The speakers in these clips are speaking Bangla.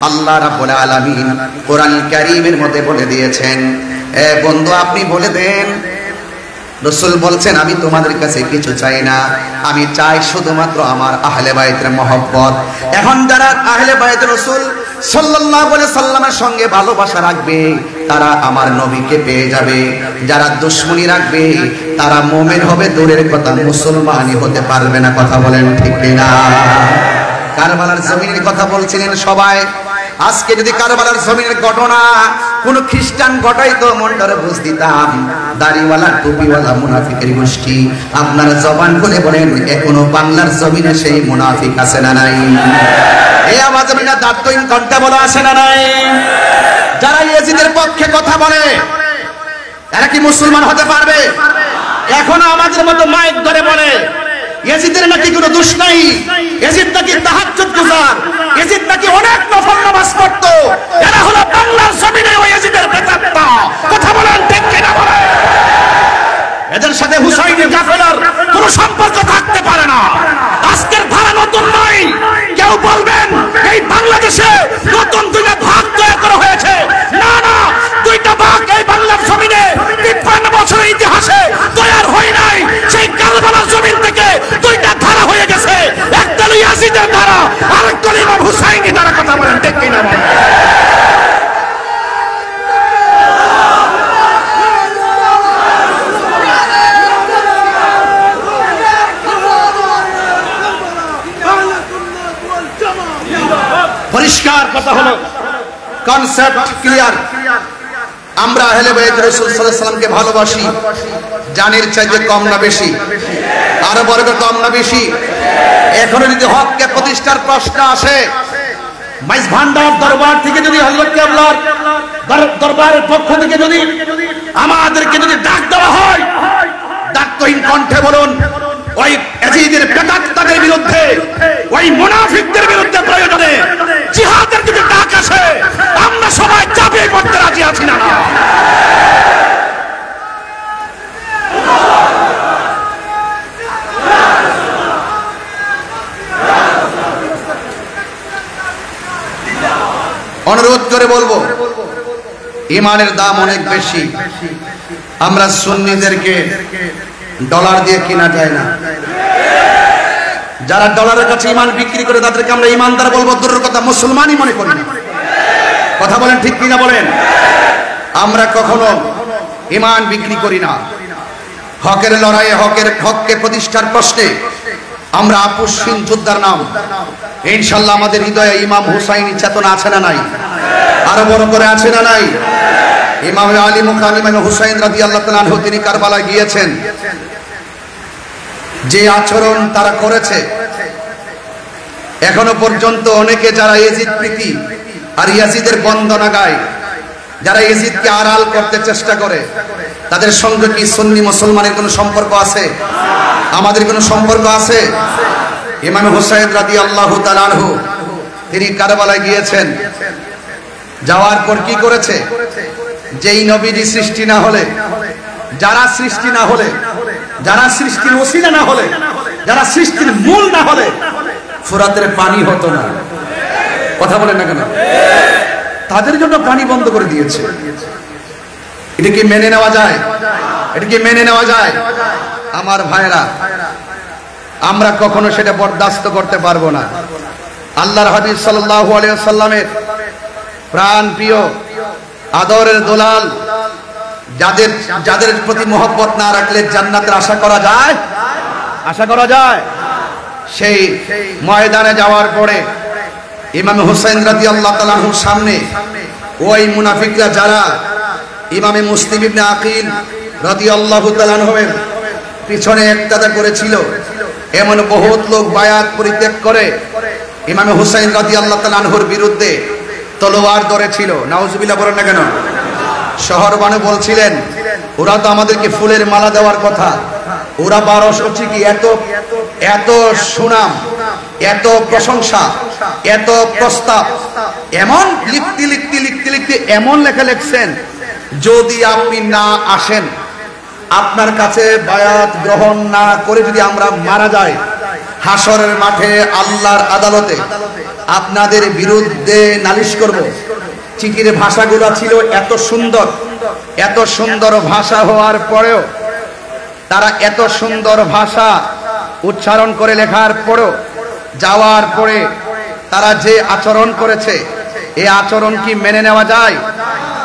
আল্লাহ রাব্বুল আলামিন কোরআন কারীমের মধ্যে বলে দিয়েছেন, এ বন্ধু আপনি বলে দেন। রাসূল বলছেন আমি তোমাদের কাছে কিছু চাই না, আমি চাই শুধুমাত্র আমার আহলে বাইতের মহব্বত। এখন যারা আহলে বাইত রাসূল সাল্লাল্লাহু আলাইহি সাল্লামের সঙ্গে ভালোবাসা রাখবে তারা আমার নবীকে পেয়ে যাবে, যারা দুশমনি রাখবে তারা মুমিন হবে দূরের কথা মুসলমানই হতে পারবে না। কথা বলেন ঠিক কিনা? কারবালার জমিনের কথা বলছিলেন সবাই। আজকে যদি কারবালার জমিনের ঘটনা কোন খ্রিস্টান ঘটাইতো মনটারে বুঝ দিতাম। দাড়িওয়ালা টুপিওয়ালা মুনাফিকের গোষ্ঠী, আপনারা জবান খুলে বলেন এখনো বাংলার জমিনে সেই মুনাফিক আছে না নাই? এই আওয়াজে না দাঁতহীন কণ্ঠে বলা আছে না নাই? যারা ইয়েজিদের পক্ষে কথা বলে এরা কি মুসলমান হতে পারবে? এখনো আমাদের মতো মাইক ধরে বলে ইয়াজিদের নাকি কোনো দোষ নাই, ইয়াজিদ নাকি তাহাজ্জুদ গুজার, ইয়াজিদ নাকি অনেক নফল নামাজ পড়তো। এরা হলো বাংলার জমিনে ওই ইয়াজিদের প্রেতাত্মা। কথা বলেন ঠিক কিনা বলেন? এদের সাথে হুসাইনের কাফেলার কোনো সম্পর্ক থাকতে পারে না। আজকের ধারা নতুন নয়। কেউ বলবেন এই বাংলাদেশে নতুন দুইটা ভাগ তৈরি করা হয়েছে, না না, দুইটা ভাগ এই বাংলার জমিনে ৫৩ বছরের ইতিহাসে তৈরি হয় নাই। সেই কারবালার জমিন থেকে দুইটা ধারা হয়ে গেছে, একটা হলো ইয়াজিদের ধারা, আরেকটা হলো ইমাম হুসাইনের ধারা। কথা বলেন ঠিক কিনা বলেন? পরিষ্কার কথা হলো, কনসেপ্ট ক্লিয়ার। আমরা আহলে বাইত রাসূল সাল্লাল্লাহু আলাইহি সাল্লামকে ভালোবাসি, জানের চাইতে কম না বেশি? আরো বড় কম না বেশি? এখনো যদি হককে প্রতিষ্ঠার প্রশ্ন আসে, মাইজ ভান্ডার দরবার থেকে যদি হযরত কেবলার দরবারের পক্ষ থেকে যদি আমাদেরকে যদি ডাক দেওয়া হয়, দায়িত্বহীন কণ্ঠে বলুন ওই ইয়াজিদের প্রেতাত্মাদের বিরুদ্ধে, ওই মুনাফিকদের বিরুদ্ধে প্রয়োজনে জিহাদের যদি ডাক আসে আমরা সবাই চাপিয়ে পড়তে রাজি আছি না? অনুরোধ করে বলবো ইমানের দাম অনেক বেশি। আমরা সুন্নিদেরকে ডলার দিয়ে কিনা যায় না। যারা ডলারের কাছে ইমান বিক্রি করে তাদেরকে আমরা ইমানদার বলবো দূরের কথা মুসলমানই মনে করি না। কথা বলেন ঠিক কিনা বলেন? আমরা কখনো ইমান বিক্রি করি না। হকের লড়াইয়ে হককে প্রতিষ্ঠার প্রশ্নে আমরা আপোষহীন যোদ্ধার নাম। ইনশাআল্লাহ আমাদের হৃদয়ে ইমাম হুসাইনি চেতনা আছে না নাই? আরো বড় করে আছে না নাই? ইমাম আলী মুকাম ইমাম হুসাইন রাদিয়াল্লাহু তাআলা আনহু তিনি কারবালায় গিয়েছেন, যে আচরণ তারা করেছে এখনো পর্যন্ত অনেকে যারা ইয়াজিদ প্রীতি আর ইয়াজিদের বন্দনা গায়, যারা ইয়াজিদকে আড়াল করতে চেষ্টা করে, তাদের সঙ্গে কি সুন্নি মুসলমানের কোনো সম্পর্ক আছে? আমাদের কোনো সম্পর্ক আছে? ইমাম হুসাইন রাদিয়াল্লাহু তাআলা আনহু তিনি কারবালায় গিয়েছেন, যাওয়ার পর কি করেছে? যেই নবীজি সৃষ্টি না হলে, যারা সৃষ্টি না হলে, যারা সৃষ্টির ওসিলা না হলে, যারা সৃষ্টির মূল না হলে ফুরাতের পানি হতো না। কথা বলেন না কেন? তাদের জন্য পানি বন্ধ করে দিয়েছে। এটা কি মেনে নেওয়া যায়? এটা কি মেনে নেওয়া যায়? আমার ভাইরা, আমরা কখনো সেটা বরদাস্ত করতে পারবো না। আল্লাহর হাবিব সাল্লাল্লাহু আলাইহি ওয়াসাল্লামের প্রাণ প্রিয় আদরের দোলাল, যাদের প্রতি মহব্বত না রাখলে জান্নাতের আশা করা যায়? আশা করা যায়? সেই ময়দানে যাওয়ার পরে ইমাম হুসাইন রাদিয়াল্লাহু তাআলা আনহুর সামনে ওই মুনাফিকরা যারা ইমামে মুসলিম ইবনে আকিল রাদিয়াল্লাহু তাআলা আনহুর পিছনে ইক্তাদা করেছিল, এমন বহুত লোক বায়াত পরিত্যাগ করে ইমাম হুসাইন রাদিয়াল্লাহু তাআলা আনহুর বিরুদ্ধে তলোয়ার ধরেছিল। নাউজুবিল্লাহ বলেন না কেন? শহর বানু বলছিলেন ওরা তো আমাদেরকে ফুলের মালা দেওয়ার কথা, ওরা 1200 চিঠি, এত সুনাম, এত প্রশংসা, এত প্রস্তাব, এমন লিখতে এমন লেখা লিখছেন যদি আপনি না আসেন, আপনার কাছে বায়াত গ্রহণ না করে যদি আমরা মারা যাই হাসরের মাঠে আল্লাহর আদালতে আপনাদের বিরুদ্ধে নালিশ করব। চিঠির ভাষাগুলো ছিল এত সুন্দর ভাষা হওয়ার পরেও তারা এত সুন্দর ভাষা উচ্চারণ করে লেখার পরেও যাওয়ার পরে তারা যে আচরণ করেছে, এই আচরণ কি মেনে নেওয়া যায়?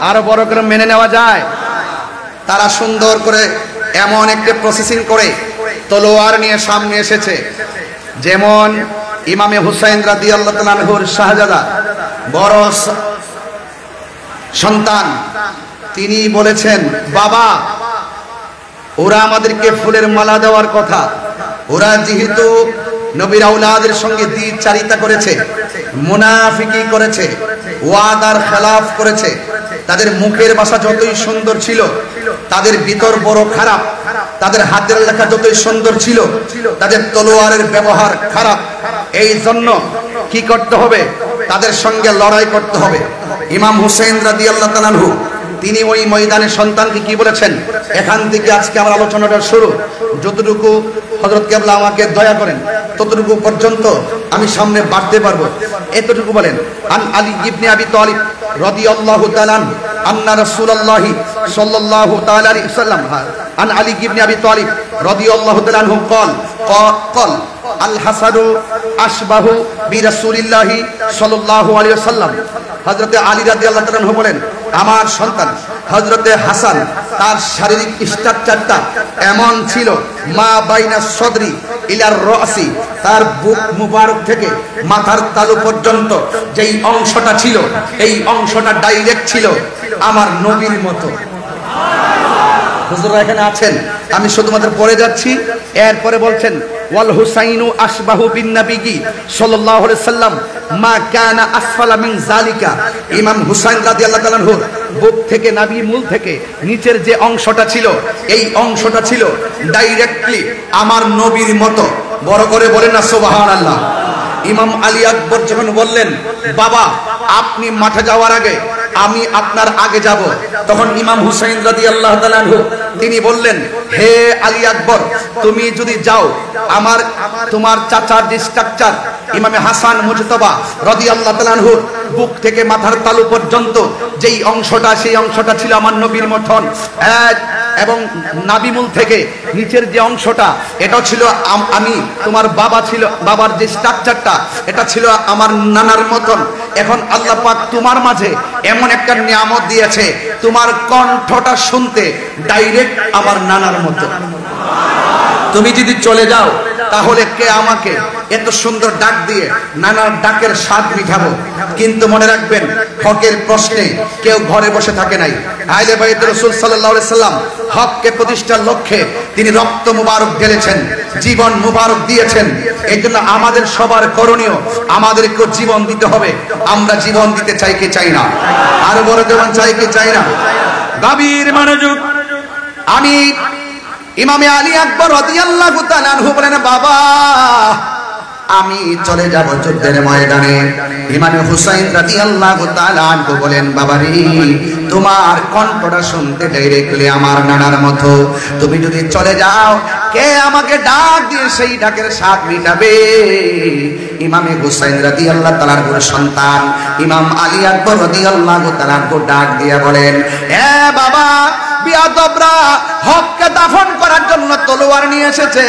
আরো বড় করে মেনে নেওয়া যায়? তারা সুন্দর করে এমন একটা প্রসেসিং করে তলোয়ার নিয়ে সামনে এসেছে, যেমন ইমামে হুসাইন রাদিয়াল্লাহু তাআলা আনহুর শাহজাদা বড় সন্তান, তিনি বলেছেন, বাবা ওরা আমাদেরকে ফুলের মালা দেওয়ার কথা, ওরা যেহেতু নবীর আওলাদের সঙ্গে দ্বিচারিতা করেছে, মুনাফিকি করেছে, ওয়াদার খেলাফ করেছে, তাদের মুখের ভাষা যতই সুন্দর ছিল তাদের ভিতর বড় খারাপ, তাদের হাতের লেখা যতই সুন্দর ছিল তাদের তলোয়ারের ব্যবহার খারাপ। এই জন্য কি করতে হবে? তাদের সঙ্গে লড়াই করতে হবে। ইমাম হুসাইন রাদিয়াল্লাহু তাআলা আনহু তিনি ওই ময়দানে সন্তানকে কি বলেছেন? এখান থেকে আজকে আমার আলোচনাটা শুরু, যতটুকু হযরত কেবলা আমাকে দয়া করেন ততটুকু পর্যন্ত আমি সামনে বাড়তে পারবো, এতটুকু বলেন। আন আলী ইবনে আবি তালিব রাদিয়াল্লাহু তাআলা আন্না রাসূলুল্লাহ সাল্লাল্লাহু তাআলা আলাইহি ওয়াসাল্লাম আন আলী ইবনে আবি তালিব রাদিয়াল্লাহু তাআলা আনহু قال আল হাসানু আশবাহু বিরাসূলিল্লাহ সাল্লাল্লাহু আলাইহি ওয়াসাল্লাম। হযরতে আলী রাদিয়াল্লাহু তাআলা আনহু বলেন, আমার সন্তান হযরতে হাসান তার শারীরিক স্ট্রাকচারটা এমন ছিল, মা বাইনা সদরি ইলার রাসি, তার বুক মুবারক থেকে মাথার তালু পর্যন্ত যেই অংশটা ছিল এই অংশটা ডাইরেক্ট ছিল আমার নবীর মতো। হুজুররা এখানে আছেন, আমি শুধুমাত্র পড়ে যাচ্ছি। এরপরে বলছেন, ওয়াল হুসাইনু আশবাহু বিন নবী সাল্লাল্লাহু আলাইহি সাল্লাম মা কানা আসফালা মিন যালিকা। ইমাম হুসাইন রাদিয়াল্লাহু তাআলা আনহু বুক থেকে নাভি মূল থেকে নিচের যে অংশটা ছিল এই অংশটা ছিল ডাইরেক্টলি আমার নবীর মতো। বড় করে বলেন না সুবহানাল্লাহ। ইমাম আলী আকবর যখন বললেন, বাবা আপনি মাঠে যাওয়ার আগে আমি আপনার আগে যাব, তখন ইমাম হুসাইন রাদিয়াল্লাহু তাআলা আনহু তিনি বললেন, হে আলী আকবর তুমি যদি যাও তোমার চাচার যে স্ট্রাকচার ইমামে হাসান মুজতবা রাদিয়াল্লাহু তাআলা আনহু বুক থেকে মাথার তালু পর্যন্ত যেই অংশটা সেই অংশটা ছিল আমার নবীর মতন, এবং নাভিমূল থেকে নিচের যে অংশটা এটাও ছিল আমি তোমার বাবা ছিল, বাবার যে স্ট্রাকচারটা এটা ছিল আমার নানার মতন। এখন আল্লাহ পাক তোমার মাঝে এমন একটা নিয়ামত দিয়েছে, তোমার কণ্ঠটা শুনতে ডাইরেক্ট আমার নানার মতো। তুমি যদি চলে যাও তাহলে কে আমাকে এত সুন্দর ডাক দিয়ে নানার ডাকের স্বাদ মিঠাবো। কিন্তু মনে রাখবেন, হকের প্রশ্নে কেউ ঘরে বসে থাকে নাই। আহলে বাইত রাসূল সাল্লাল্লাহু আলাইহি সাল্লাম হককে প্রতিষ্ঠার লক্ষ্যে তিনি রক্ত মুবারক ঢেলেছেন, জীবন মুবারক দিয়েছেন। এই জন্য আমাদের সবার করণীয়, আমাদেরকে জীবন দিতে হবে। আমরা জীবন দিতে চাই কি চাই না? আরো বড় জীবন চাই কি চাই না? গভীর মনোযোগ। আমি ইমামে আলী আকবর রাদিয়াল্লাহু তাআলা আনহু বলেন, বাবা আমি চলে যাব যুদ্ধের ময়দানে। ইমামে হুসাইন রাদিয়াল্লাহু তাআলা আনহু বলেন, বাবারে তোমার কণ্ঠটা শুনতে ডাইরেক্টলি আমার নানার মতো। তুমি যদি চলে যাও কে আমাকে ডাক দিয়ে সেই ডাকের স্বাদ মিটাবে? ইমামে হুসাইন রাদিয়াল্লাহু তাআলা আনহুর সন্তান ইমাম আলী আকবর রাদিয়াল্লাহু তাআলা আনহু ডাক দিয়ে বলেন, এ বাবা বিয়াদবরা হককে দাফন করার জন্য তলোয়ার নিয়ে এসেছে।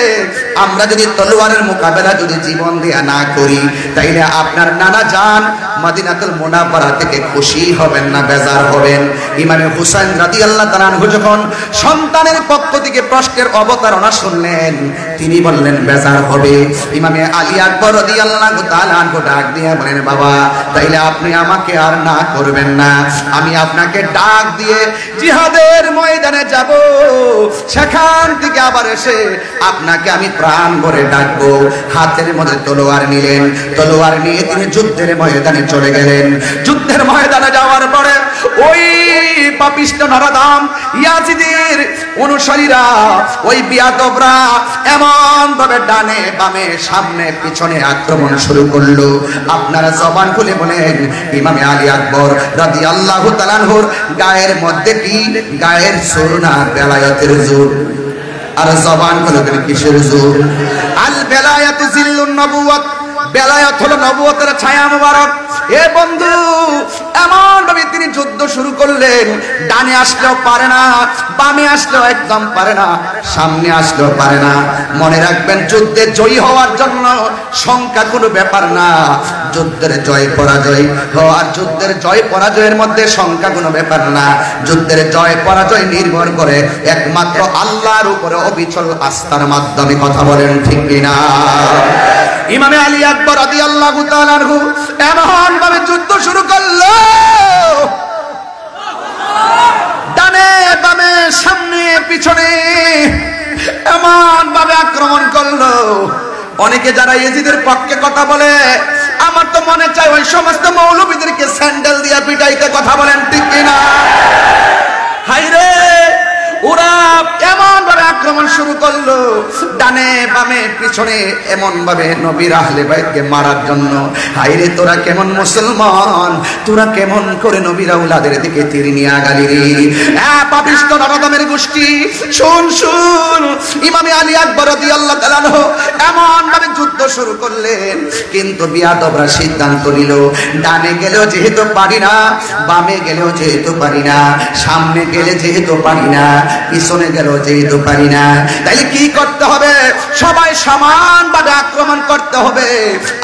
আমরা যদি তলোয়ারের মোকাবেলা যদি জীবন দিয়ে না করি তাইলে আপনার নানা জান মদিনাতুল মুনাওয়ারা থেকে খুশি হবেন না বেজার হবেন। ইমামে হুসাইন রাদিয়াল্লাহু তাআলা আনহু যখন সন্তানের পক্ষ থেকে প্রশ্নের অবতারণা শুনলেন তিনি বললেন বেজার হবে। ইমামে আলী আকবর রাদিয়াল্লাহু তাআলা আনহু ডাক দিয়ে বলেন, বাবা তাইলে আপনি আমাকে আর না করবেন না, আমি আপনাকে ডাক দিয়ে জিহাদের ময়দানে যাব, সেখান থেকে আবার এসে আপনাকে আমি প্রাণ ভরে ডাকবো। হাতের মধ্যে তলোয়ার নিলেন, তলোয়ার নিয়ে তিনি যুদ্ধের ময়দানে চলে গেলেন। যুদ্ধের ময়দানে যাওয়ার পরে ওই পাপিষ্ট নরদাম ইয়াজিদের অনুসারীরা, ওই বিয়াদবরা এমন ভাবে ডানে বামে সামনে পিছনে আক্রমণ শুরু করলো। আপনারা জবান খুলে বলেন, ইমামে আলী আকবর রাদিয়াল্লাহু তাআলা আনহুর গায়ের মধ্যে কি গায়ের জোর না বেলায়েতের জোর? আর জবান খুলে দেন কিসের জোর? আল বেলায়াতু জিল্লুন নবুওয়াত, বেলায়াত হলো নবুয়তের ছায়া মুবারক। এ বন্ধু, এমন ভাবে তিনি যুদ্ধ শুরু করলেন, ডানে আসলেও পারে না, বামে আসলেও একদম পারে না, সামনে আসলেও পারে না। মনে রাখবেন, যুদ্ধে জয়ী হওয়ার জন্য সংখ্যা কোনো ব্যাপার না, যুদ্ধের জয় পরাজয় হওয়ার, যুদ্ধের জয় পরাজয়ের মধ্যে সংখ্যা কোনো ব্যাপার না। যুদ্ধের জয় পরাজয় নির্ভর করে একমাত্র আল্লাহর উপরে অবিচল আস্থার মাধ্যমে। কথা বলেন ঠিক কিনা? ইমামে আলী আকবর রাদিয়াল্লাহু তাআলা আনহু এমন ভাবে যুদ্ধ শুরু করলো, ডানে বামে সামনে পিছনে এমন ভাবে আক্রমণ করলো। অনেকে যারা ইয়েজিদের পক্ষে কথা বলে, আমার তো মনে চায় ওই সমস্ত মৌলবীদেরকে স্যান্ডেল দিয়ে পিটাইতে। কথা বলেন ঠিক কিনা? হায়রে, ওরা এমন ভাবে আক্রমণ শুরু করলো, ডানে বামে পিছনে, এমন ভাবে নবীর আহলে বাইতকে মারার জন্য। হায়রে, তোরা কেমন মুসলমান, তোরা কেমন করে নবীর আওলাদের দিকে তীর নিয়ে আগালি রে? পাপিষ্ঠ নরদমের গোষ্ঠী, শুন শুন। ইমামে আলী আকবর রাদিয়াল্লাহু তাআলা আনহু এমন ভাবে যুদ্ধ শুরু করলেন, কিন্তু বিয়াদবরা সিদ্ধান্ত নিল, ডানে গেলেও যেহেতু পারি না, বামে গেলেও যেহেতু পারি না, সামনে গেলে যেহেতু পারি না, পিছনে গেল যেহেতু পারি না, তাইলে কি করতে হবে? সবাই সমানভাবে আক্রমণ করতে হবে।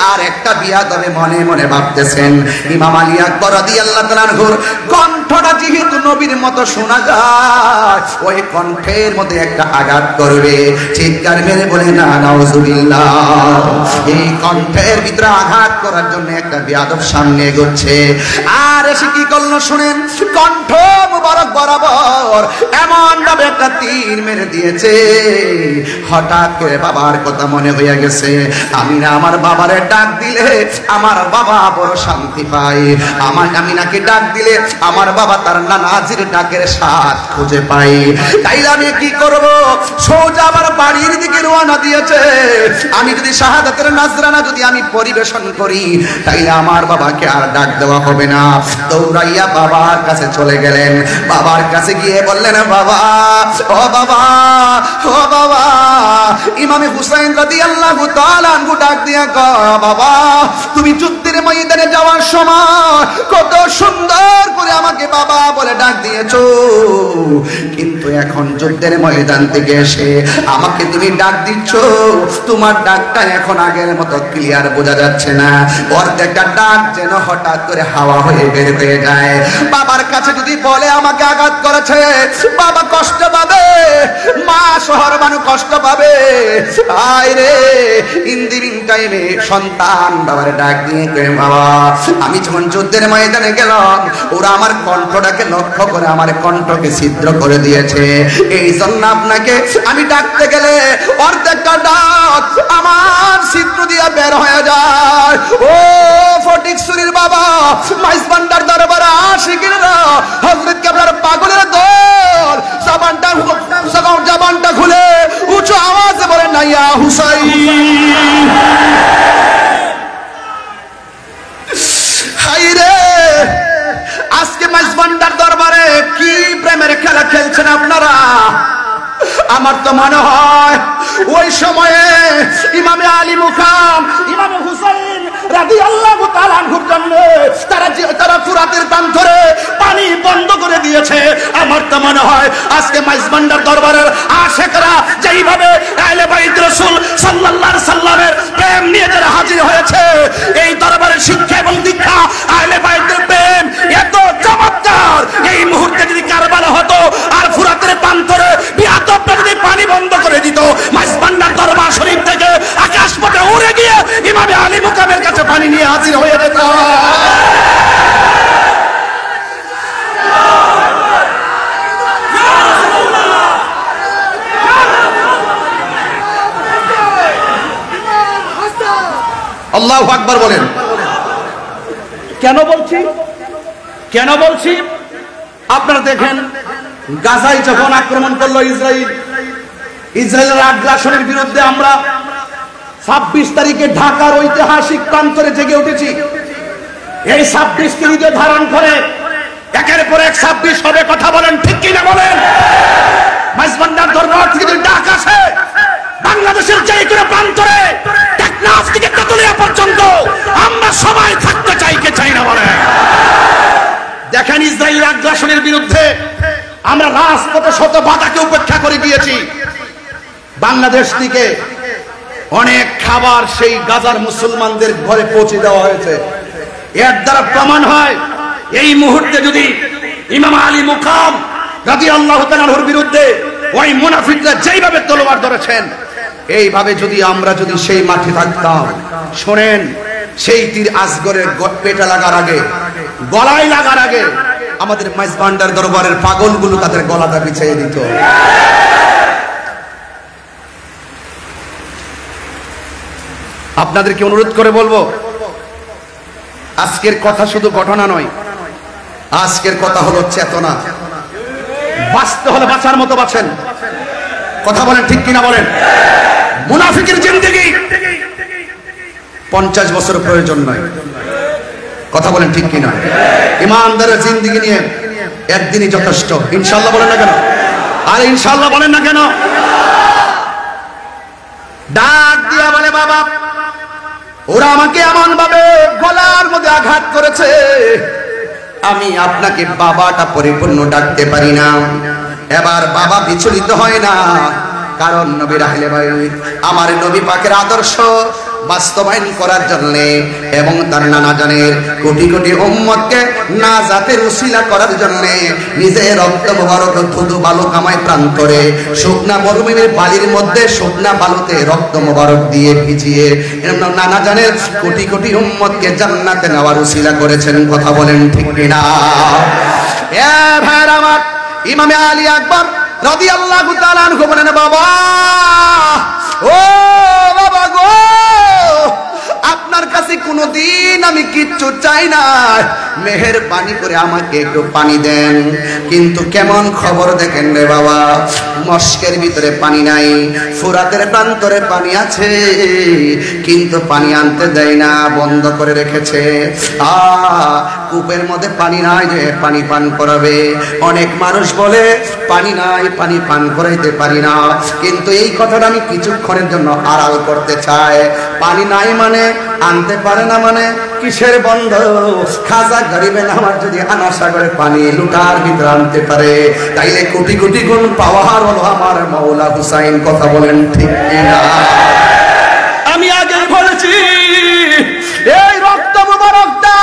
আর একটা বিয়াদবে মনে মনে ভাবতেছেন, ইমাম আলী আকবর রাদিয়াল্লাহু তাআলা আনহুর কণ্ঠটা যেহেতু নবীর মতো শোনা যায়, ওই কণ্ঠের মধ্যে একটা আঘাত করবে। চিৎকার মেরে বলে না নাউজুবিল্লাহ। এই কণ্ঠের ভিতরে আঘাত করার জন্য একটা বিয়াদব সামনে এগোচ্ছে। আর এসে কি করলো শুনেন, কণ্ঠ মুবারক বরাবর এমন ভাবে একটা তীর মেরে দিয়েছে। হঠাৎ করে বাবার কথা মনে হয়ে গেছে, আমি না আমার বাবারে ডাক দিলে আমার বাবা বড় শান্তি পায়, আমি নাকি ডাক দিলে আমার বাবা তার নানাজির ডাকের স্বাদ খুঁজে পাই। তাইলে আমি কি করব? সোজা আমার বাড়ির দিকে রওনা দিয়েছে। আমি যদি শাহাদাতের নাজরানা যদি আমি পরিবেশন করি, তাইলে আমার বাবাকে আর ডাক দেওয়া হবে না। দৌড়াইয়া বাবার কাছে চলে গেলেন। বাবার কাছে গিয়ে বললেন, বাবা, ও বাবা, ও বাবা। ইমামে হুসাইন রাদিয়াল্লাহু তাআলা আনহু ডাক দিয়া কয়, বাবা, তুমি যুদ্ধের ময়দানে যাওয়ার সময় কত সুন্দর করে আমাকে বাবা বলে ডাক দিয়েছো, কিন্তু এখন যুদ্ধের ময়দান থেকে এসে আমাকে তুমি ডাক দিচ্ছ, তোমার ডাকটা এখন আগের মতো ক্লিয়ার বোঝা যাচ্ছে না। অর্ধেকটা ডাক যেন হঠাৎ করে হাওয়া হয়ে বের হয়ে যায়। বাবার কাছে যদি বলে আমাকে আঘাত করেছে, বাবা কষ্ট পাবে, মা শহর মানুষ কষ্ট পাবে। আয় রে, ইন্দিরিং টাইমে সন্তান বাবার ডাক দিয়ে কয়, বাবা, আমি যখন যুদ্ধের ময়দানে গেলাম, ওরা আমার কণ্ঠটাকে লক্ষ্য করে আমার কণ্ঠকে ছিদ্র করে দিয়েছে। এই জন্য আপনাকে আমি ডাকতে গেলে অর্ধেকটা ডাক আমার ছিদ্র দিয়ে বের হয়ে যায়। ও ফটিকছড়ির বাবা, মাইজবান্ডার দরবারে আশিকিরা, হযরত কেবলার পাগলের দল, জবানটা খুলে উঁচু আওয়াজে বলে না, ইয়া হুসাইন। হায়রে, আজকে মাইজবান্ডার দরবারে কি প্রেমের খেলা খেলছেন আপনারা? আমার তো মনে হয় ওই সময়ে ইমামে আলী মুকাম, ইমামে হুসাইন রাদিয়াল্লাহু তাআলা আনহুর জন্য তারা ফুরাতের প্রান্তরে পানি বন্ধ করে দিয়েছে। আমার তো মনে হয় আজকে মাইজবান্ডার দরবারের আশিকরা যেইভাবে আহলে বাইত রাসূল সাল্লাল্লাহু আলাইহি সাল্লামের প্রেম নিয়ে যারা হাজির হয়েছে, এই দরবারের শিক্ষা এবং দীক্ষা, আহলে বাইতের প্রেম এত চমৎকার, এই মুহূর্তে যদি কারবালা হতো আর ফুরাতের প্রান্তরে বিয়াদবরা যদি পানি বন্ধ করে দিত, মাইজবান্ডার দরবার শরীফ থেকে আকাশ পথে উড়ে গিয়ে ইমামে আলী মুকামের কাছে পানি নিয়ে হাজির হয়ে যেত। আল্লাহু আকবার বলেন। কেন বলছি আপনারা দেখেন, গাজায় যখন আক্রমণ করলো ইসরায়েলের আগ্রাসনের বিরুদ্ধে আমরা 26 তারিখে ঢাকার ঐতিহাসিক প্রান্তরে জেগে উঠেছি। এই 26কে হৃদয়ে ধারণ করে একের পর এক 26 হবে। কথা বলেন ঠিক কিনা বলেন? মাইজবান্ডার দরবার থেকে ঢাকা বাংলাদেশের যে কোনো প্রান্তরে টেকনাফ থেকে তেতুলিয়া পর্যন্ত আমরা সবাই থাকতে চাই, কে চাই না বলে? দেখেন, ইসরায়েলের আগ্রাসনের বিরুদ্ধে আমরা রাজপথে শত বাধাকে উপেক্ষা করে দিয়েছি। বাংলাদেশ থেকে অনেক খাবার সেই গাজার মুসলমানদের ঘরে পৌঁছে দেওয়া হয়েছে। এর দ্বারা প্রমাণ হয় এই মুহূর্তে যদি ইমাম আলী মুকাম রাদিয়াল্লাহু তাআলার বিরুদ্ধে ওই মুনাফিকরা যেইভাবে তলোয়ার ধরেছেন, এইভাবে যদি আমরা সেই মাঠে থাকতাম, শোনেন, সেই তীর আসগরের পেটে লাগার আগে, গলায় লাগার আগে আমাদের মাইজভান্ডার দরবারের পাগলগুলো তাদের গলাটা বিছিয়ে দিত। আপনাদেরকে অনুরোধ করে বলবো, আজকের কথা শুধু ঘটনা নয়, আজকের কথা হলো চেতনা। বাঁচতে হলে বাঁচার মতো বাঁচেন। কথা বলেন, ঠিক কিনা বলেন? মুনাফিকের জিন্দেগি 50 বছর প্রয়োজন নয়। কথা বলেন, ঠিক কিনা? ইমানদারের জিন্দেগি নিয়ে একদিনই যথেষ্ট। ইনশাআল্লাহ বলেন না কেন? আর ইনশাআল্লাহ বলেন না কেন? ডাক দিয়া বলে, বাবা, ওরা আমাকে এমন ভাবে গলার মধ্যে আঘাত করেছে, আমি আপনাকে বাবাটা পরিপূর্ণ ডাকতে পারি না। এবার বাবা বিচলিত হয় না, কারণ নবীর আহলে বাইত আমার নবী পাকের আদর্শ বাস্তবায়ন করার জন্য এবং তার নানা জানের কোটি কোটি উম্মতকে নাজাতের উসিলা করার জন্য নিজের রক্ত মোবারক থুতু বালু কামায় প্রান্তরে শুকনা মরুভূমির বালির মধ্যে শুকনা বালুতে রক্ত মোবারক দিয়ে ভিজিয়ে নানা জানের কোটি কোটি উম্মতকে জান্নাতে নেওয়ার উসিলা করেছেন। কথা বলেন, ঠিক কিনা? এ ভাইরা আমার, ইমামে আলী আকবর রাদিয়াল্লাহু তাআলা আনহু বলেন, বাবা, ও বাবা গো, আপনার কাছে কোনোদিন আমি কিচ্ছু চাই না, মেহেরবানি করে আমাকে একটু পানি দেন। কিন্তু কেমন খবর দেখেন রে বাবা, মস্কের ভিতরে পানি নাই, ফুরাতের প্রান্তরে পানি আছে, কিন্তু পানি আনতে দেয় না, বন্ধ করে রেখেছে। কূপের মধ্যে পানি নাই যে পানি পান করাবে। অনেক মানুষ বলে পানি নাই, পানি পান করাইতে পারি না, কিন্তু এই কথাটা আমি কিছুক্ষণের জন্য আড়াল করতে চাই। পানি নাই মানে, আনতে পারে না মানে কিসের বন্ধ? খাজা গরিবে আমার যদি আনা সাগরে পানি লুটার ভিতরে আনতে পারে, তাইলে কোটি কোটি গুণ পাওয়ার হলো আমার মাওলা হুসাইন। কথা বলেন, ঠিক কিনা? আমি আগে বলেছি, এই রক্ত মুবারকটা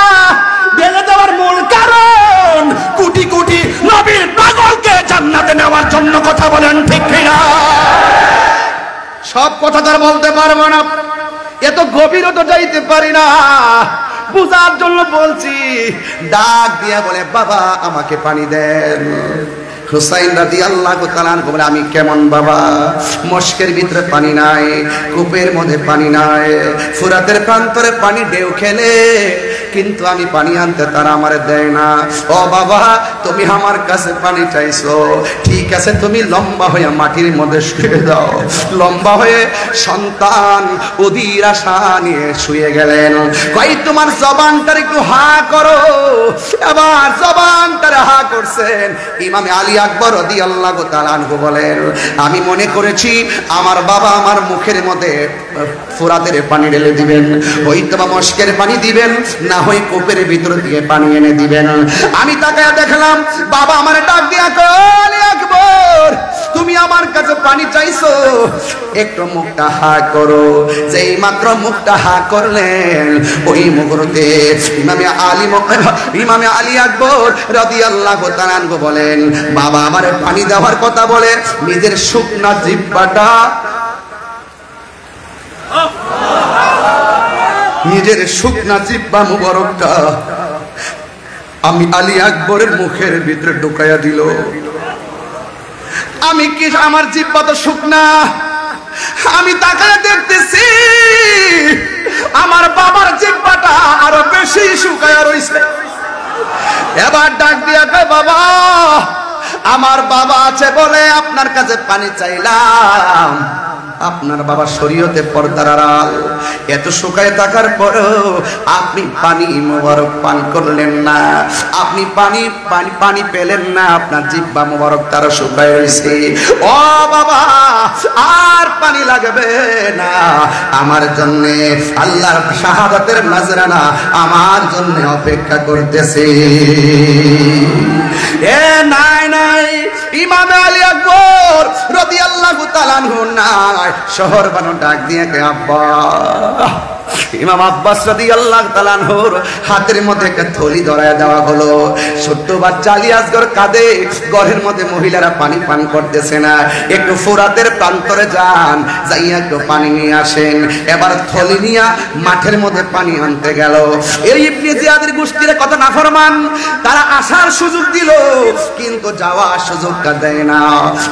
ঢেলে দেওয়ার মূল কারণ কোটি কোটি নবীর পাগলকে জান্নাতে নেওয়ার জন্য। কথা বলেন, ঠিক কিনা? সব কথা তার বলতে পারবো না, এত গভীরতা যাইতে পারি না, বুঝার জন্য বলছি। ডাক দিয়া বলে, বাবা আমাকে পানি দেন। হুসাইন রাদিয়াল্লাহু তাআলা আনহু বলে, আমি কেমন বাবা, মস্কের ভিতরে পানি নাই, কূপের মধ্যে পানি নাই, ফুরাতের প্রান্তরে পানি ঢেউ খেলে, কিন্তু আমি পানি আনতে তারা আমারে দেয় না। ও বাবা, তুমি আমার কাছে পানি চাইছো, ঠিক আছে, তুমি লম্বা হয়ে মাটির মধ্যে শুয়ে দাও। লম্বা হয়ে সন্তান অধীর আশা নিয়ে শুয়ে গেলেন। কই তোমার জবানটার একটু হা করো। এবার জবানটার হা করছেন। ইমামে আলী আকবর রাদিয়াল্লাহু তাআলা আনহু বলেন, আমি মনে করেছি আমার বাবা আমার মুখের মধ্যে ফুরাতের পানি ঢেলে দিবেন, হয়তো বা মস্কের পানি দিবেন, না হয় কূপের ভিতর দিয়ে পানি এনে দিবেন। আমি তাকায় দেখলাম বাবা আমার ডাক দিয়া কয়, আকবর তুমি আমার কাছে পানি চাইছো, একটু মুখটা হা করো। যেই মাত্র মুখটা হা করলেন, ওই মুহূর্তে ইমামে আলী আকবর রাদিয়াল্লাহু তাআলা আনহু বলেন, বাবা আমারে পানি দেওয়ার কথা বলে নিজের শুকনা জিহ্বাটা, নিজের শুকনা জিহ্বা মুবারকটা আমি আলী আকবরের মুখের ভিতরে ঢুকাইয়া দিল। আমি কি, আমার জিহ্বা তো শুকনা, আমি তাকায় দেখতেছি আমার বাবার জিহ্বাটা আরো বেশি শুকায়া রইছে। এবার ডাক দিয়া কয়, বাবা আমার বাবা আছে বলে আপনার কাছে পানি চাইলাম, আপনার বাবা শরীয়তে পর্দার আড়াল, এত শুকায় থাকার পরেও আপনি পানি মোবারক পান করলেন না, আপনি পানি পানি পানি পেলেন না, আপনার জিহ্বা মোবারক তারা শুকায় রয়েছে। ও বাবা, আর পানি লাগবে না, আমার জন্য আল্লাহর শাহাদাতের নজরানা আমার জন্য অপেক্ষা করতেছে। এ নাই নাই, ইমাম আলী আকবর রাদিয়াল্লাহু তাআলা আনহু নাই, শহর বানো ডাক দিয়ে কে আব্বা। ইমাম আব্বাস রাদিয়াল্লাহু তাআলা আনহুর হাতের মধ্যে একটা থলি ধরায় দেওয়া হলো। ছোট্ট বাচ্চা আলী আসগর কাঁদে, ঘরের মধ্যে মহিলারা পানি পান করতেছে না, একটু ফোরাতের প্রান্তরে যান, যাইয়া একটু পানি নিয়ে আসেন। এবার থলি নিয়ে মাঠের মধ্যে পানি আনতে গেল। এই ইবনে জিয়াদের গোষ্ঠীর কথা নাফরমান, তারা আসার সুযোগ দিল কিন্তু যাওয়ার সুযোগটা দেয় না।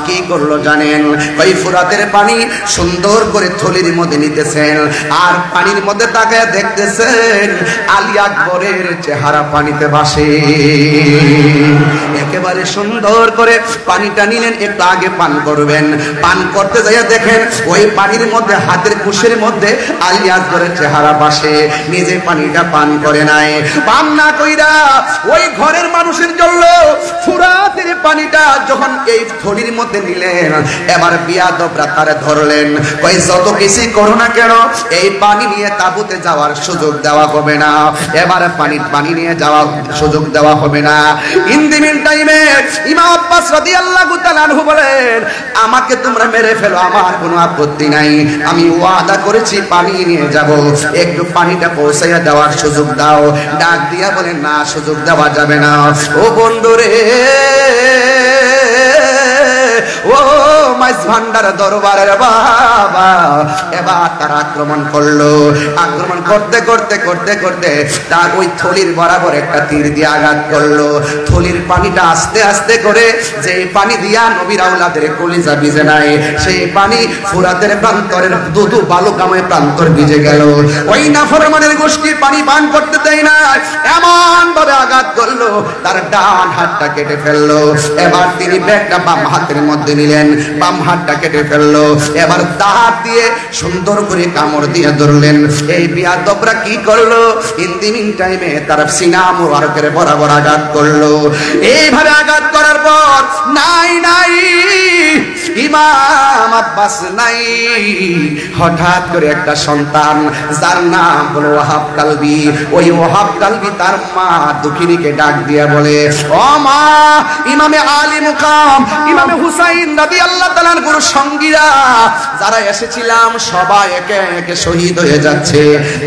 কি করলো জানেন? ওই ফোরাতের পানি সুন্দর করে থলির মধ্যে নিতেছেন, আর পানির মধ্যে তাকায় দেখতেছেন আলী আকবরের চেহারা পানিতে ভাসে। একেবারে সুন্দর করে পানিটা নিলেন, একটু আগে পান করবেন, পান করতে যাইয়া দেখেন ওই পানির মধ্যে হাতের কুশের মধ্যে আলী আকবরের চেহারা ভাসে। নিজে পানিটা পান করে নাই, পান না কইরা ওই ঘরের মানুষের জন্য ফুরাতের পানিটা যখন এই থলির মধ্যে নিলেন, এবার বিয়াদবরা তারে ধরলেন, কই যত কিছু করো না কেন এই পানি নিয়ে তাবুতে যাওয়ার সুযোগ দেওয়া হবে না, এবারে পানি নিয়ে যাওয়ার সুযোগ দেওয়া হবে না। ইন দি মিন টাইমে ইমাম আব্বাস রাদিয়াল্লাহু তাআলা আনহু বলেন, আমাকে তোমরা মেরে ফেলো, আমার কোনো আপত্তি নাই, আমি ওয়াদা করেছি পানি নিয়ে যাব, একটু পানিটা পৌঁছাইয়া দেওয়ার সুযোগ দাও। ডাক দিয়া বলেন, না, সুযোগ দেওয়া যাবে না। ও বন্ধুরে, ও মাইজ ভান্ডার দরবারের বাবা, এবার তারা আক্রমণ করলো। আক্রমণ করতে করতে করতে করতে তার ওই থলির বরাবর একটা তীর দিয়ে আঘাত করলো। থলির পানিটা আস্তে আস্তে করে, যে পানি দিয়া নবীর আওলাদের কলিজা ভিজে নাই, সেই পানি ফুরাতের প্রান্তরের দুধু বালুকাময় প্রান্তর ভিজে গেল। ওই নাফরমানের গোষ্ঠী পানি পান করতে দেয় না, এমন ভাবে আঘাত করলো তার ডান হাতটা কেটে ফেললো। এবার তিনি ব্যাগটা বাম হাতের মধ্যে নিলেন, বাম হাতটা কেটে ফেললো। এবার দাঁত দিয়ে সুন্দর করে কামড় দিয়ে ধরলেন। এই বিয়াদবরা কি করলো? ইন দি মিন টাইমে তার সিনা মুবারকের বরাবর আঘাত করলো। এইভাবে আঘাত করার পর নাই নাই, ইমাম আব্বাস নাই। হঠাৎ করে একটা সন্তান, যার নাম হলো ওয়াহাব কালবি, ওই ওয়াহাব কালবি তার মা দুঃখিনীকে ডাক দিয়া বলে, ও মা, ইমামে আলী মুকাম ইমামে হুসাইন রাদিয়াল্লাহু তাআলা আনহুর সঙ্গীরা যারা এসেছিলাম সবাই একে একে শহীদ হয়ে যাচ্ছে,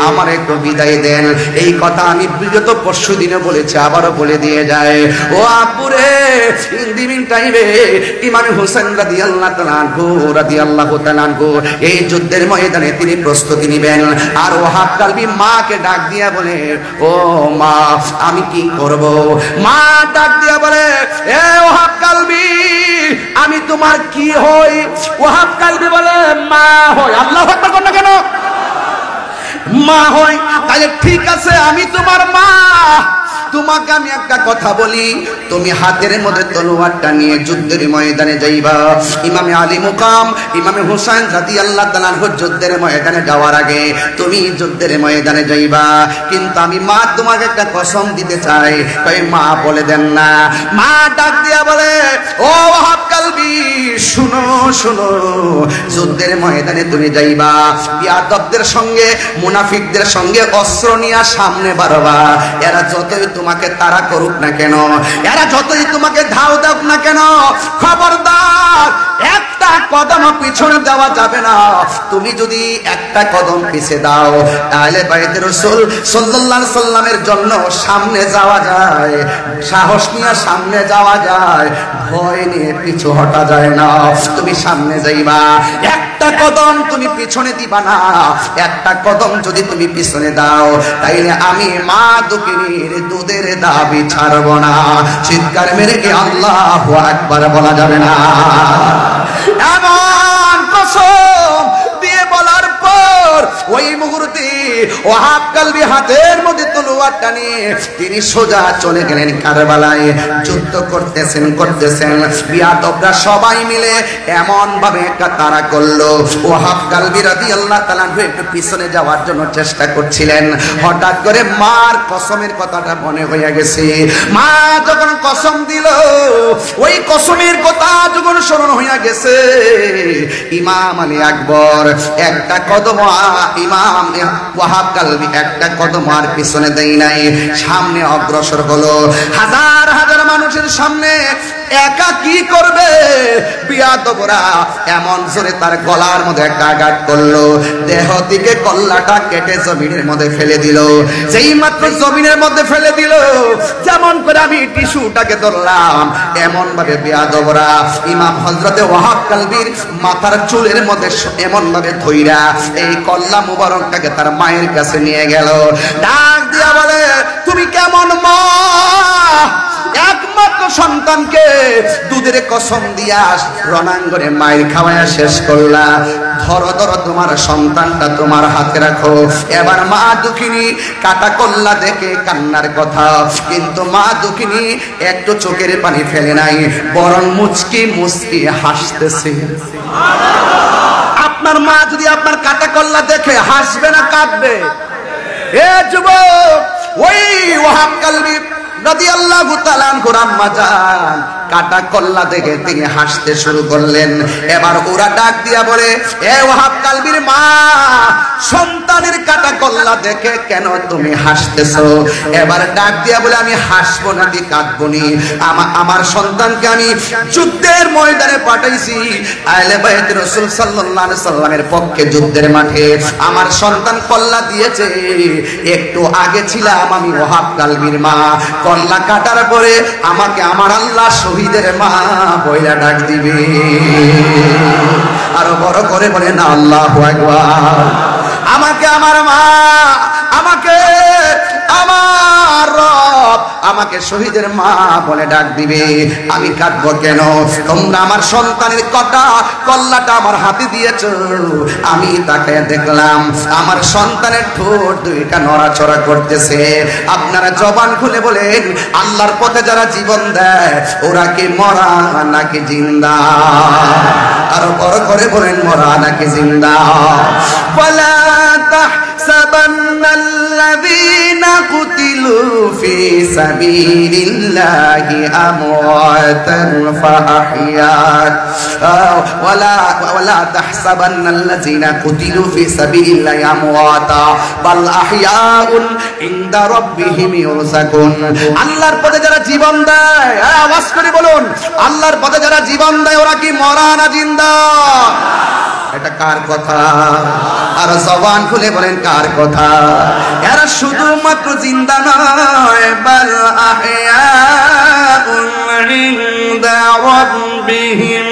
আমার একটু বিদায় দেন। এই কথা আমি বিগত পরশু দিনে বলেছি, আবারও বলে দিয়ে যায়। ও আব্বুরে, ইন দি মিন টাইমে ইমামে হুসাইন রাদিয়াল্লাহু তাআলা আনহু এই যুদ্ধের ময়দানে তিনি প্রস্তুতি নেবেন। আর ওয়াহাব কালবি মাকে ডাক দিয়া বলে, ও মা, আমি কি করব? মা ডাক দিয়া বলে, এ ওয়াহাব কালবি, আমি তোমার কি হই? ওয়াহাব কালবি বলে, মা হই। আল্লাহু আকবার বলেন না কেন? মা হই, তাহলে ঠিক আছে, আমি তোমার মা। তোমাকে আমি একটা কথা বলি, তুমি হাতের মধ্যে তলোয়ারটা নিয়ে যুদ্ধের ময়দানে যাইবা। ইমামে আলী মুকাম ইমামে হুসাইন রাদিয়াল্লাহু তাআলা আনহু যুদ্ধের ময়দানে যাওয়ার আগে তুমি যুদ্ধের ময়দানে যাইবা। কিন্তু আমি মা তোমাকে একটা কসম দিতে চাই। কই মা বলে দেন না। মা ডাক দিয়া বলে, ও ওয়াহাব কালবি, শুনো শুনো, যুদ্ধের ময়দানে তুমি যাইবা, বিয়াদবদের সঙ্গে মুনাফিকদের সঙ্গে অস্ত্র নিয়ে সামনে বাড়বা। এরা যতই তোমাকে তাড়া করুক না কেন, এরা যতই তোমাকে ধাও দাও না কেন, খবরদার একটা কদম পিছনে দেওয়া যাবে না। তুমি যদি একটা কদম পিছে দাও, তাহলে বাইতে রাসূল সাল্লাল্লাহু আলাইহি সাল্লামের জন্য সামনে যাওয়া যায়, সাহস নিয়ে সামনে যাওয়া যায়, ভয় নিয়ে পিছু হটা যায় না। তুমি সামনে যাইবা, একটা কদম তুমি পিছনে দিবা না। একটা কদম যদি তুমি পিছনে দাও, তাইলে আমি মা দুঃখিনীর দুধের দাবি ছাড়ব না। চিৎকার মেরে কি আল্লাহু আকবার বলা যাবে না? এমন কসম দিয়ে বলার পর ওই মুহূর্তে ওয়াহাব কালবি হাতের মধ্যে তলোয়ারটা নিয়ে তিনি সোজা চলে গেলেন কারবালায়। যুদ্ধ করতেছেন বিয়াদবরা সবাই মিলে এমন ভাবে একটা তাড়া করলো, ওয়াহাব কালবি রাদিয়াল্লাহু তাআলা একটু পিছনে যাওয়ার জন্য চেষ্টা করছিলেন। হঠাৎ করে মার কসমের কথাটা মনে হয়ে গেছে। মা যখন কসম দিল, ওই কসমের কথা যখন স্মরণ হয়ে গেছে, ইমাম আলী আকবর একটা কদম, ইমাম ওয়াহাব কালবি একটা কদম আর পিছনে দেয় নাই, সামনে অগ্রসর হলো। হাজার হাজার মানুষের সামনে একা কি করবে? বিয়াদবরা এমন জোরে তার গলার মধ্যে একটা আঘাত করলো, দেহ থেকে কল্লাটা কেটে জমিনের মধ্যে ফেলে দিল। যেই মাত্র জমিনের মধ্যে ফেলে দিল, যেমন করে আমি টিস্যুটাকে ধরলাম, এমন ভাবে বিয়াদবরা ইমাম হযরতে ওয়াহাব কালবির মাথার চুলের মধ্যে এমন ভাবে ধইরা এই কল্লা মুবারকটাকে তার মায়ের কাছে নিয়ে গেল। ডাক দিয়া বলে, তুমি কেমন মা? একমাত্র সন্তানকে দুধের কসম দিয়া রণাঙ্গনে মায়ের খাওয়ায়া শেষ করলা, ধরো ধরো তোমার সন্তানটা তোমার হাতে রাখো। এবার মা দুঃখিনী কাটা কল্লা দেখে কান্নার কথা, কিন্তু মা দুঃখিনী একটু চোখের পানি ফেলে নাই, বরং মুচকি মুচকি হাসতেছে। আপনার মা যদি আপনার কাটা কল্লা দেখে হাসবে না কাঁদবে? এ যুবক, ওই ওয়াহাব কালবি রাদিয়াল্লাহু তাআলা আনহু আম্মা জান কাটা কল্লা দেখে তিনি হাসতে শুরু করলেন। এবার ওরা ডাক দিয়া বলে, এ ওয়াহাব কালবির মা, সন্তানের কাটা কল্লা দেখে কেন তুমি হাসতেছো? এবার ডাক দিয়া বলে, আমি হাসবো না দি কাঁদবো নি, আমার সন্তানকে আমি যুদ্ধের ময়দানে পাঠাইছি, আহলে বাইত রাসূল সাল্লাল্লাহু আলাইহি সাল্লামের পক্ষে যুদ্ধের মাঠে আমার সন্তান কল্লা দিয়েছে। একটু আগে ছিলাম আমি ওয়াহাব কালবির মা, কল্লা কাটার পরে আমাকে আমার আল্লাহ শহীদের মা বইলা ডাক দিবে। আরো বড় করে বলে না আল্লাহু আকবার। আমাকে আমার মা, আমাকে আমার রব আমাকে শহীদের মা বলে ডাক দিবে, আমি কাঁদবো কেন? তোমরা আমার সন্তানের কল্লাটা আমার হাতে দিয়েছো, আমি তাকে দেখলাম আমার সন্তানের ঠোঁট দুইটা নড়াচড়া করতেছে। আপনারা জবান খুলে বলেন, আল্লাহর পথে যারা জীবন দেয় ওরা কি মরা নাকি জিন্দা? আরো বড় করে বলেন, মরা নাকি জিন্দা? ওয়ালা তাহসাবান্নাল্লাযীনা কুতিলু ফি সাবিলিল্লাহি আমওয়াতান ফাআহইয়াত ওয়ালা তাহসাবান্নাল্লাযীনা কুতিলু ফি সাবিলিল্লাহি আমওয়াতা বাল আহইয়াউন ইনদা রাব্বিহিম ইউরযাকুন। আল্লাহর পথে যারা জীবন দেয়, আওয়াজ করে বলুন, আল্লাহর পথে যারা জীবন দেয় ওরা কি মরা না জিন্দা? এটা কার কথা? আর জবান খুলে বলেন কার কথা? এরা শুধুমাত্র জিন্দা নয়, বাল আহইয়াউন ইনদা রাব্বিহিম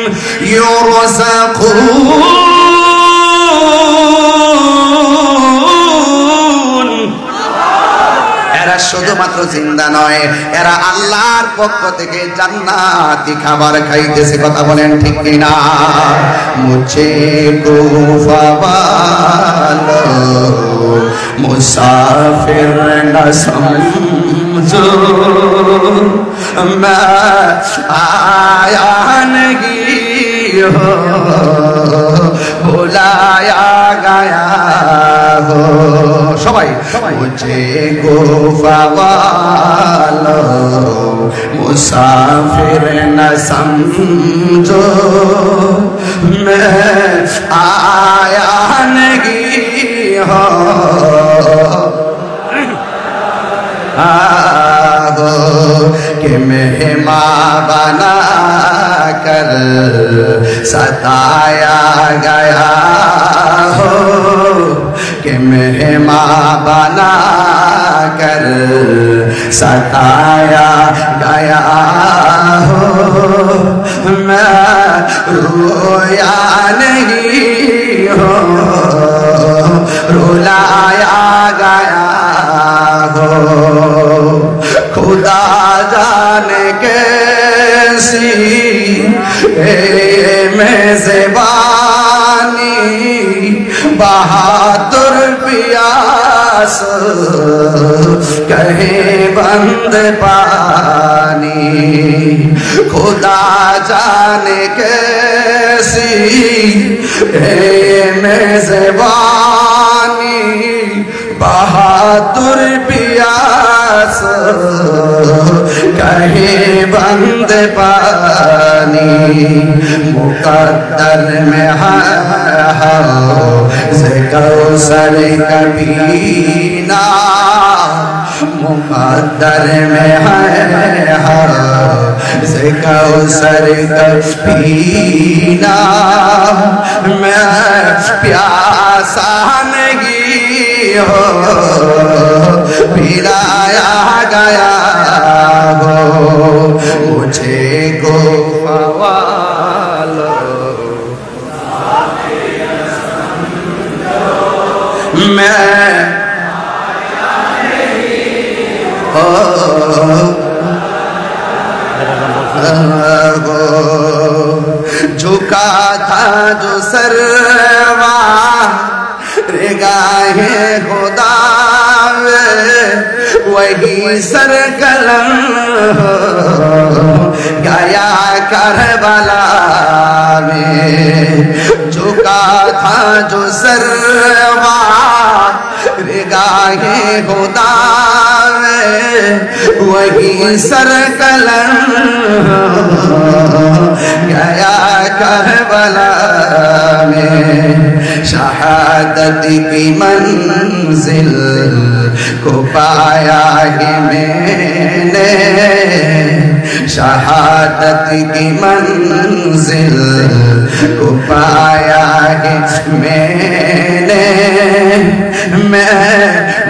ইউরযাকুন। এরা শুধুমাত্র জিন্দা নয়, এরা আল্লাহর পক্ষ থেকে জান্নাতি খাবার খাইতেছে। কথা বলেন ঠিক কিনা? মুঝে কো ফাওয়ালো মুসাফির না সমঝো, मैं आया नहीं हो बुलाया गया हो। সবাই मुझे गुफा वालो मुसाफिर न समझो, मैं आया नहीं हो कि मेहमान बना कर सताया गया हो, कि मेहमान बना कर सताया गया हो, मैं रोया नहीं हो रुलाया गया हो। खुदा जाने कैसी मेज़बानी बहादुर पियास कहे बंद पानी खुदा जाने कैसी है मेज़बानी बहादुर पियास कहे बंद पानी मुकद्दर में से कौसर कभी ना मुकद्दर में से कौसर कभी ना मैं प्यासा नहीं हो पिलाया गया हो मुझे को फवालो मैं झुका था जो सरवा रेगाहे खुदा वही सर कलम गया करबला में झुका था जो सरवा रेगाहे खुदा वही सर कलम गया करबला में शहादत की मंजिल को पाया है मैंने शहादत की मंजिल को पाया है मैंने मैं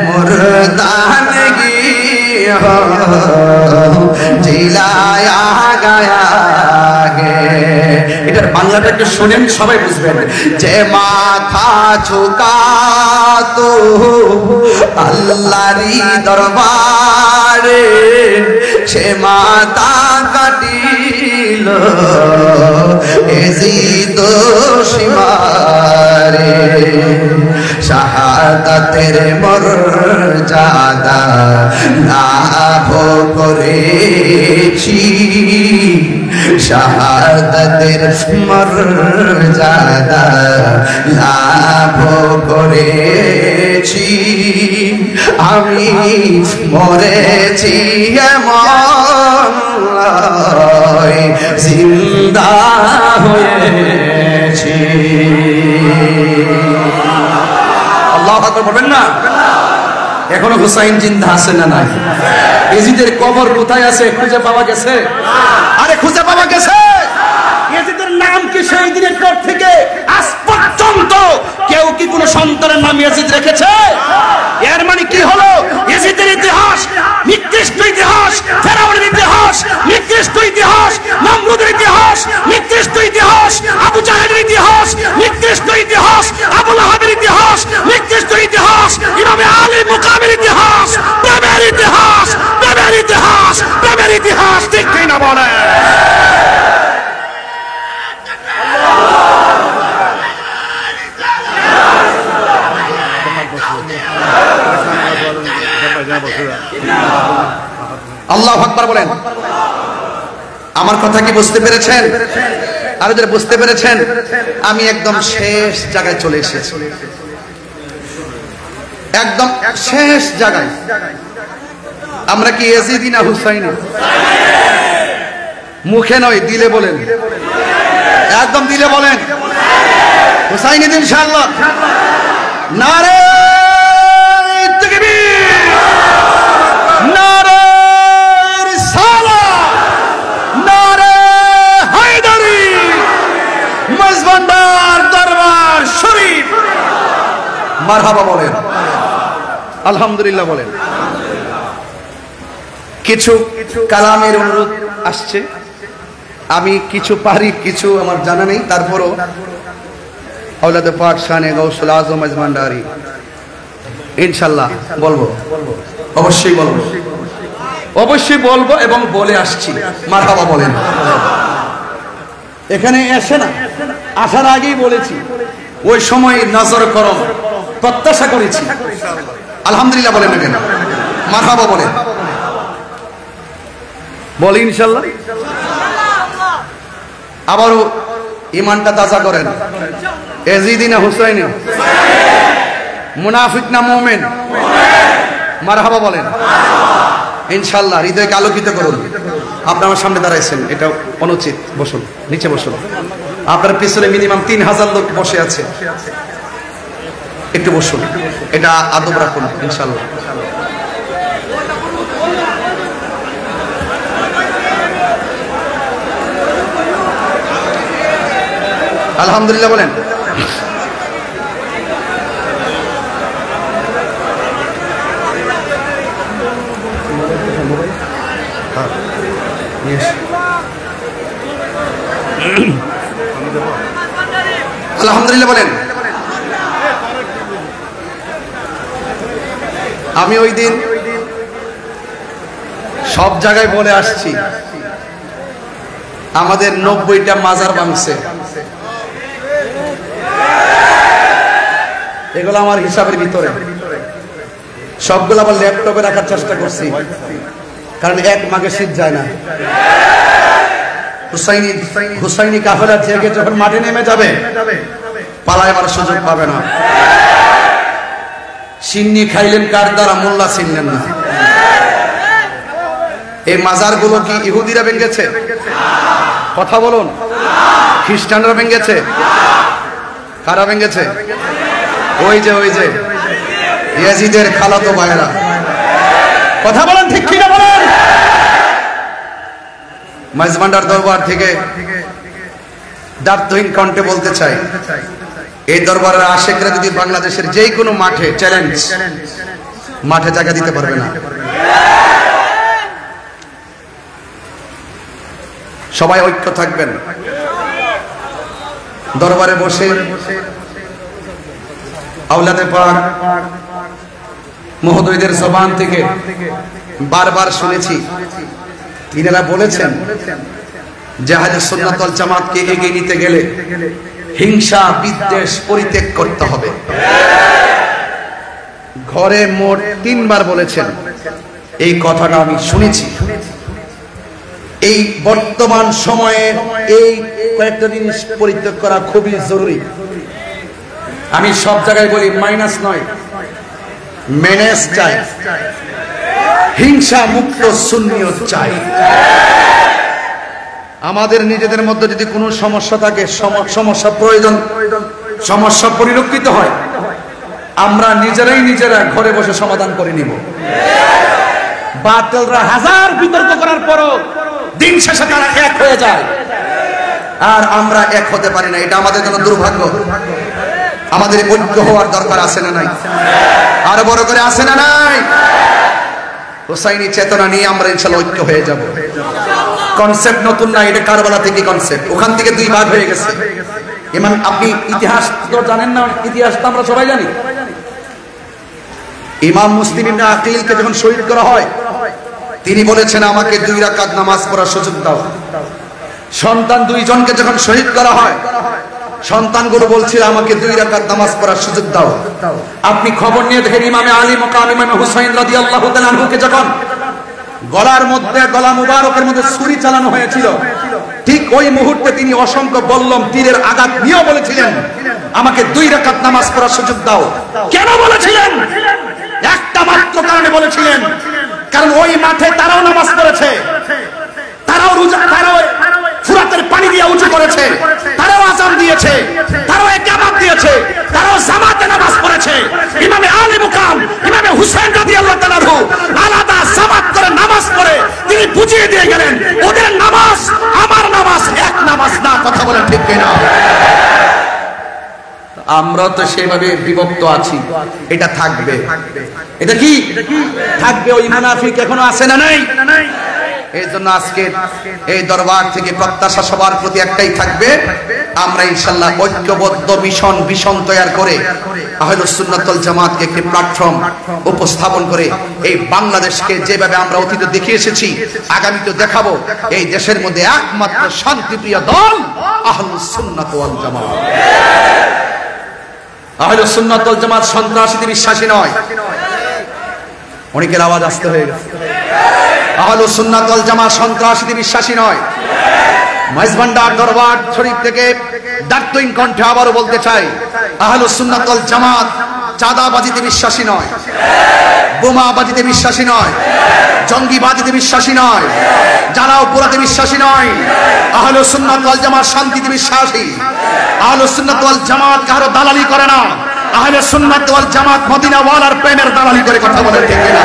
मुर्दा नहीं हो जिलाया गया এটার বাংলাটা একটু শুনেন সবাই বুঝবেন যে মাথা ঝুঁকা তো আল্লাহরই দরবারে সে মাথা কাটিল এজিদ সীমারে শাহাদাতের মর্যাদা লাভ করেছি শাহাদাতের মর্যাদা লাভ করেছি আমি মরেছি এমন জিন্দা হয়েছি আল্লাহু আকবার বলবেন না এখনো হুসাইন জিন্দা আছে না নাই ইয়াজিদের কবর কোথায় আছে খুঁজে পাওয়া গেছে আরে খুঁজে পাওয়া গেছে ইয়াজিদের নাম কি সেই দিনের পর থেকে আজ পর্যন্ত কেউ কি কোনো সন্তানের নাম ইয়াজিদ রেখেছে এর মানে কি হলো ইয়াজিদের ইতিহাস নিকৃষ্ট ইতিহাস ফেরাউনের ইতিহাস নিকৃষ্ট ইতিহাস নমরুদের ইতিহাস নিকৃষ্ট ইতিহাস আবু জাহেলের ইতিহাস নিকৃষ্ট ইতিহাস আবু লাহাবের ইতিহাস নিকৃষ্ট ইতিহাস ইমামে আলী মুকামের ইতিহাস প্রেমের ইতিহাস প্রেমের ইতিহাস প্রেমের ইতিহাস ঠিক কি না বলে আল্লাহু আকবার বলেন আমার কথা কি বুঝতে পেরেছেন আর যারা বুঝতে পেরেছেন আমি একদম শেষ জায়গায় চলে এসেছি একদম শেষ জায়গায় আমরা কি ইয়াজিদি না হুসাইনি মুখে নয় দিলে বলেন একদম দিলে বলেন হুসাইনি ইনশাআল্লাহ নারে তাকবীর নারে রিসালাত নারে হায়দারি মজবন্দার দরবার শরীফ মারহাবা বলেন আলহামদুলিল্লাহ বলেন কিছু কালামের অনুরোধ আসছে আমি কিছু পারি কিছু আমার জানা নেই তারপরও আওলাদ পাক শানে গাউসুল আজম মজবন্দারি ইনশাআল্লাহ বলবো অবশ্যই বলবো এবং বলে আসছি মারহাবা বলেন এখানে এসে না আসার আগেই বলেছি ওই সময় নজর করম প্রত্যাশা করেছি। আলহামদুলিল্লাহ বলেন না কেন? মারহাবা বলেন, বলি ইনশাল্লাহ। আবারও ইমানটা তাজা করেন। এজিদি না হুসাইনি? মুনাফিক না মুমিন? মারহাবা বলেন ইনশাল্লাহ। হৃদয়কে আলোকিত করুন। আপনি আমার সামনে দাঁড়াইছেন, এটা অনুচিত। বসুন, নিচে বসুন। আপনার পিছনে মিনিমাম 3000 লোক বসে আছে, একটু বসুন, এটা আদব রাখুন ইনশাল্লাহ। আলহামদুলিল্লাহ বলেন। আলহামদুলিল্লাহ বলেন। আমি ওই দিন সব জায়গায় বলে আসছি, আমাদের 90টা মাজার ভাঙছে। এগুলো আমার হিসাবের ভিতরে, সবগুলো আবার ল্যাপটপে রাখার চেষ্টা করছি, কারণ এক মাঘে শীত যায় না। হুসাইনি কাফেলা থেকে যখন মাঠে নেমে যাবে, পালাইবার সুযোগ পাবে না। সিন্নি খাইলেন কার দ্বারা? মোল্লা চিনলেন না। এই মাজারগুলো কি ইহুদিরা ভেঙেছে? কথা বলুন। খ্রিস্টানরা ভেঙেছে? কারা ভেঙেছে? ওই যে ইয়াজিদের খালাতো ভাইরা। কথা বলেন, ঠিক কিনা বলেন? মাইজভান্ডার দরবার থেকে দার্থহীন কণ্ঠে বলতে চাই, এই দরবারের আশেকরা যদি বাংলাদেশের যে কোনো মাঠে চ্যালেঞ্জ, মাঠে জায়গা দিতে পারবে না। সবাই ঐক্য থাকবেন। দরবারে বসে আওলাদে পাক মহোদয়দের জবান থেকে বারবার শুনেছি, তিনারা বলেছেন যে আহলে সুন্নাত ওয়াল জামাতকে এগিয়ে নিতে গেলে হিংসা বিদ্বেষ পরিত্যাগ করতে হবে। ঘরে মোট 3 বার বলেছেন। এই কথাটা আমি শুনেছি। এই বর্তমান সময়ে এই কয়েকটা জিনিস পরিত্যাগ করা খুবই জরুরি। আমি সব জায়গায় বলি, মাইনাস নয়, মেনেজ চাই, হিংসা মুক্ত সুন্নিয়ত চাই। আমাদের নিজেদের মধ্যে যদি কোনো সমস্যা থাকে, সমস্যা পরিলক্ষিত হয়, আমরা নিজেরা ঘরে বসে সমাধান করে নিব। বাতিলরা হাজার বিতর্ক করার পরও দিন শেষে তারা এক হয়ে যায়, আর আমরা এক হতে পারি না। এটা আমাদের জন্য দুর্ভাগ্য। আমাদের ঐক্য হওয়ার দরকার আছে না নাই? আরো বড় করে আছে না নাই? হুসাইনি চেতনা নিয়ে আমরা ইনশাআল্লাহ ঐক্য হয়ে যাব। কনসেপ্ট নতুন না, এটা কারবালা থেকে কনসেপ্ট, ওখান থেকে 2 ভাগ হয়ে গেছে। ইমাম, আপনি ইতিহাস তো জানেন না? ইতিহাস তো আমরা সবাই জানি। ইমাম মুসলিম ইবনে আকিলকে যখন শহীদ করা হয়, তিনি বলেছেন আমাকে 2 রাকাত নামাজ পড়ার সুযোগ দাও। সন্তান 2 জনকে যখন শহীদ করা হয়, সন্তানগুলো বলছিল আমাকে 2 রাকাত নামাজ পড়ার সুযোগ দাও। আপনি খবর নিয়ে দেখেন, ইমামে আলী মাকাম ইমামে হুসাইন রাদিয়াল্লাহু তাআলা আনহুকে যখন গলার মধ্যে, গলা মুবারকের মধ্যে ছুরি চালানো হয়েছিল, ঠিক ওই মুহূর্তে তিনি অসংখ্য বল্লম তীরের আঘাত নিয়েও বলেছিলেন আমাকে 2 রাকাত নামাজ পড়ার সুযোগ দাও। কেন বলেছিলেন? একটা মাত্র কারণে বলেছিলেন, কারণ ওই মাঠে তারাও নামাজ পড়েছে, তারাও ফুরাতের পানি দিয়ে উঁচু করেছে, তারাও আযান দিয়েছে, তারাও ইকামত দিয়েছে, তারাও জামাতে নামাজ পড়েছে। ইমামে আলী মুকাম ইমামে হুসাইন রাদিয়াল্লাহু তাআলা আলাদা জামাত করে নামাজ পড়ে তিনি বুঝিয়ে দিয়ে গেলেন ওদের নামাজ আমার নামাজ এক নামাজ না। কথা বলেন ঠিক কিনা? আমরা তো সেভাবে বিভক্ত আছি, এটা থাকবে। এটা কি থাকবে? ওই মুনাফিক এখনো আছে না নাই? এই জন্য আজকে এই দরবার থেকে প্রত্যাশা সবার প্রতি একটাই থাকবে, আমরা ইনশাআল্লাহ ঐক্যবদ্ধ মিশন তৈরি করে আহলুস সুন্নাত ওয়াল জামাতকে একটি প্ল্যাটফর্ম উপস্থাপন করে এই বাংলাদেশকে যেভাবে আমরা অতীতে দেখে এসেছি, আগামীতে দেখাবো এই দেশের মধ্যে একমাত্র শান্তিপ্রিয় দল আহলুস সুন্নাত ওয়াল জামাত। আহলুস সুন্নাত ওয়াল জামাত সন্ত্রাসীতে বিশ্বাসী নয়। অনেকের আওয়াজ আসতে হয়ে গেছে। আহলুস সুন্নাত ওয়াল জামাত সন্ত্রাসীতে বিশ্বাসী নয়। মাইজভান্ডার দরবার শরীফ থেকে দার্থহীন কণ্ঠে আবারও বলতে চাই, আহলুস সুন্নাত ওয়াল জামাত চাঁদাবাজিতে বিশ্বাসী নয়, বোমাবাজিতে বিশ্বাসী নয়, জঙ্গিবাজিতে বিশ্বাসী নয়, জ্বালাও পোড়াতে বিশ্বাসী নয়। আহলুস সুন্নাত ওয়াল জামাত শান্তিতে বিশ্বাসী। আহলুস সুন্নাত ওয়াল জামাত কারো দালালি করে না। আহলে সুন্নাত ওয়াল জামাত মদিনা ওয়ালার প্রেমের দালালি করে কথা বলে ঠিক না।